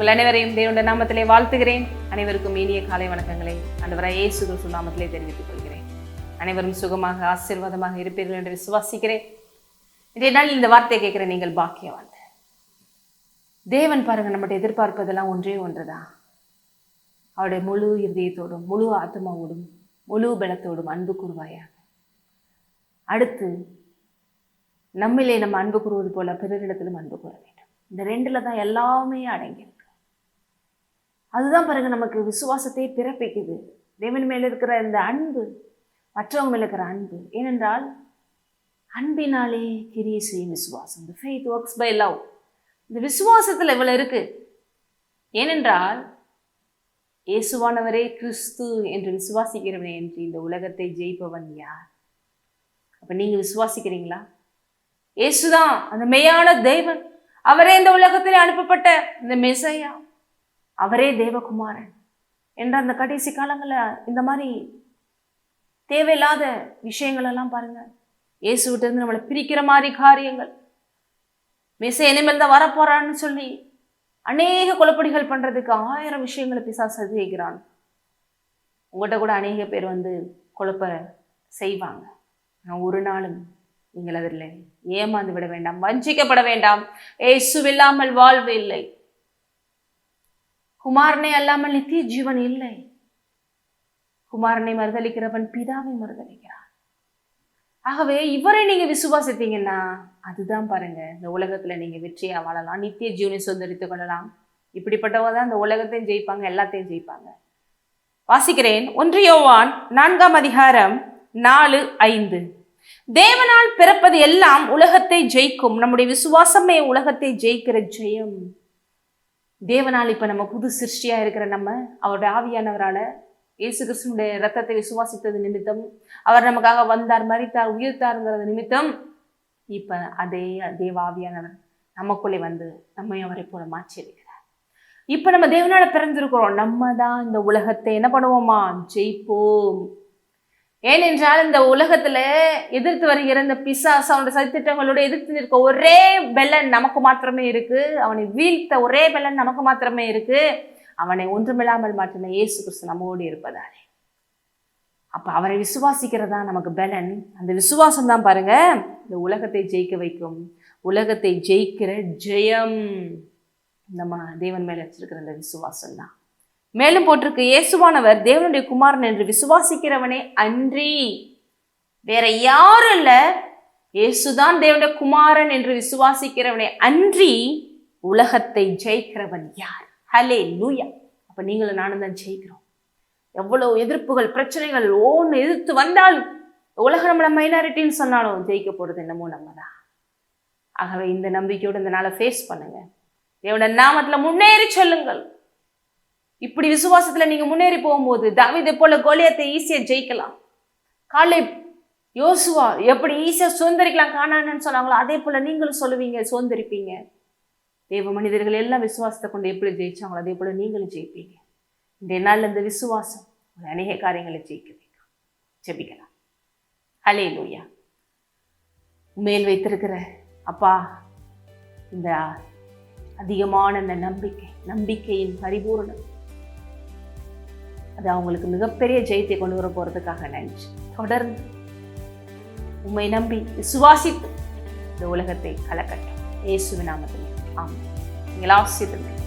உங்கள் அனைவரையும் தேவனுடைய நாமத்திலே வாழ்த்துகிறேன். அனைவருக்கும் இனிய காலை வணக்கங்களை ஆண்டவராகிய இயேசு கிறிஸ்து நாமத்திலே தெரிவித்துக் கொள்கிறேன். அனைவரும் சுகமாக ஆசீர்வாதமாக இருப்பீர்கள் என்று விசுவாசிக்கிறேன். இன்றைய நாள் இந்த வார்த்தையை கேட்கிற நீங்கள் பாக்கியவான். தேவன் பாருங்க, நம்மகிட்ட எதிர்பார்ப்பதெல்லாம் ஒன்றே ஒன்றுதான். அவருடைய முழு இருதயத்தோடும் முழு ஆத்மாவோடும் முழு பலத்தோடும் அன்பு கூறுவாயாக. அடுத்து நம்மிலே நம்ம அன்பு கூறுவது போல பிறரிடத்திலும் அன்பு கூற வேண்டும். இந்த ரெண்டுல தான் எல்லாமே அடங்கியிருக்கு. அதுதான் பாருங்க நமக்கு விசுவாசத்தை பிறப்பிக்குது. தேவன் மேல இருக்கிற இந்த அன்பு, மற்றவங்க மேல இருக்கிற அன்பு. ஏனென்றால் அன்பினாலே கிரியை செய்யும் விசுவாசம். The faith works by love. இந்த விசுவாசத்துல இவ்வளவு இருக்கு. ஏனென்றால் இயேசுவானவரே கிறிஸ்து என்று விசுவாசிக்கிறவனே என்று இந்த உலகத்தை ஜெயிப்பவன் யார்? அப்ப நீங்க விசுவாசிக்கிறீங்களா? இயேசுதான் அந்த மெய்யான தெய்வன். அவரே இந்த உலகத்திலே அனுப்பப்பட்ட இந்த மெசையா, அவரே தேவகுமாரன் என்ற அந்த கடைசி காலங்களில் இந்த மாதிரி தேவையில்லாத விஷயங்கள் எல்லாம் பாருங்க, இயேசுவிட்ட இருந்து நம்மளை பிரிக்கிற மாதிரி காரியங்கள், மெசை இனிமேல் தான் வரப்போறான்னு சொல்லி அநேக குழப்படிகள் பண்றதுக்கு 1000 விஷயங்களை பிசாசு செய்கிறான். உங்கள்கிட்ட கூட அநேக பேர் வந்து குழப்ப செய்வாங்க. நான் ஒரு நாளும் நீங்கள் அதில் ஏமாந்து விட வேண்டாம், வஞ்சிக்கப்பட வேண்டாம். இயேசுவில்லாமல் வாழ்வு இல்லை, குமாரனை அல்லாமல் நித்திய ஜீவன் இல்லை. குமாரனை மறுதலிக்கிறவன் பிதாவை மறுதலிக்கிறான். ஆகவே இவரை நீங்க விசுவாசித்தீங்கன்னா அதுதான் பாருங்க, இந்த உலகத்துல நீங்க வெற்றியா வாழலாம், நித்திய ஜீவனை சுதந்திரித்துக் கொள்ளலாம். இப்படிப்பட்டவங்க தான் இந்த உலகத்தையும் ஜெயிப்பாங்க, எல்லாத்தையும் ஜெயிப்பாங்க. வாசிக்கிறேன், 1 யோவான் 4ஆம் அதிகாரம் 4-5. தேவனால் பிறப்பது எல்லாம் உலகத்தை ஜெயிக்கும், நம்முடைய விசுவாசமே உலகத்தை ஜெயிக்கிற ஜெயம். தேவனால் இப்ப நம்ம புது சிருஷ்டியா இருக்கிற நம்ம அவருடைய ஆவியானவரால இயேசு கிறிஸ்துவினுடைய ரத்தத்தை விசுவாசித்தது நிமித்தம், அவர் நமக்காக வந்தார், மரித்தார், உயிர்த்தாருங்கிறது நிமித்தம் இப்ப அதே தேவாவியானவர் நமக்குள்ளே வந்து நம்மை அவரை போல மாற்றி இருக்கிறார். இப்ப நம்ம தேவனால பிறந்திருக்கிறோம். நம்ம தான் இந்த உலகத்தை என்ன பண்ணுவோமா? ஜெயிப்போம். ஏனென்றால் இந்த உலகத்துல எதிர்த்து வருகிற இந்த பிசாசு அவனுடைய சதித்திட்டங்களோட எதிர்த்து நிற்க ஒரே பெலன் நமக்கு மாத்திரமே இருக்கு. அவனை வீழ்த்த ஒரே பெலன் நமக்கு மாத்திரமே இருக்கு. அவனை ஒன்றுமில்லாமல் மாற்றின இயேசு கிறிஸ்து நம்மோடு இருப்பதாலே அப்ப அவரை விசுவாசிக்கிறதா நமக்கு பலன். அந்த விசுவாசம் தான் பாருங்க இந்த உலகத்தை ஜெயிக்க வைக்கும். உலகத்தை ஜெயிக்கிற ஜெயம் நம்ம தேவன் மேல வச்சிருக்கிற அந்த விசுவாசம் தான். மேலும் போட்டிருக்கு, இயேசுவானவர் தேவனுடைய குமாரன் என்று விசுவாசிக்கிறவனே அன்றி வேற யாரும் இல்ல. இயேசுதான் தேவனுடைய குமாரன் என்று விசுவாசிக்கிறவனே அன்றி உலகத்தை ஜெயிக்கிறவன் யார்? ஹல்லேலூயா. அப்ப நீங்களும் நானும் தான் ஜெயிக்கிறோம். எவ்வளவு எதிர்ப்புகள், பிரச்சனைகள் ஒன்று எதிர்த்து வந்தாலும், உலகம் நம்மள மைனாரிட்டின்னு சொன்னாலும் ஜெயிக்க போறது என்னமோ நம்ம தான். ஆகவே இந்த நம்பிக்கையோடு இந்த நாளை ஃபேஸ் பண்ணுங்க. தேவனுடைய நாமத்துல முன்னேறி சொல்லுங்கள். இப்படி விசுவாசத்துல நீங்க முன்னேறி போகும்போது தாவீதை போல கோலியாத்தை ஈஸியா ஜெயிக்கலாம். காலேப், யோசுவா எப்படி ஈஸியா சுதந்திரிக்கலாம் கானான்னு சொன்னாங்களோ அதே போல நீங்களும் சொல்லுவீங்க, சுதந்திரிப்பீங்க. தேவ மனிதர்கள் எல்லாம் விசுவாசத்தை கொண்டு எப்படி ஜெயிச்சாங்களோ அதே போல நீங்களும் ஜெயிப்பீங்க. இந்த நாள்ல இந்த விசுவாசம் அநேக காரியங்களை ஜெயிக்க வைக்கும். ஜெபிக்கலாம். ஹல்லேலூயா. மேல் வைத்திருக்கிற அப்பா, இந்த அதிகமான இந்த நம்பிக்கையின் பரிபூரணம் அது அவங்களுக்கு மிகப்பெரிய ஜெயத்தை கொண்டு வர போறதுக்காக நன்றி. தொடர்ந்து உம்மை நம்பி விசுவாசித்து இந்த உலகத்தை கலக்கட்டும். இயேசுவின் நாமத்தில் ஆமென். நீங்கள் ஆசீர்வதிங்க.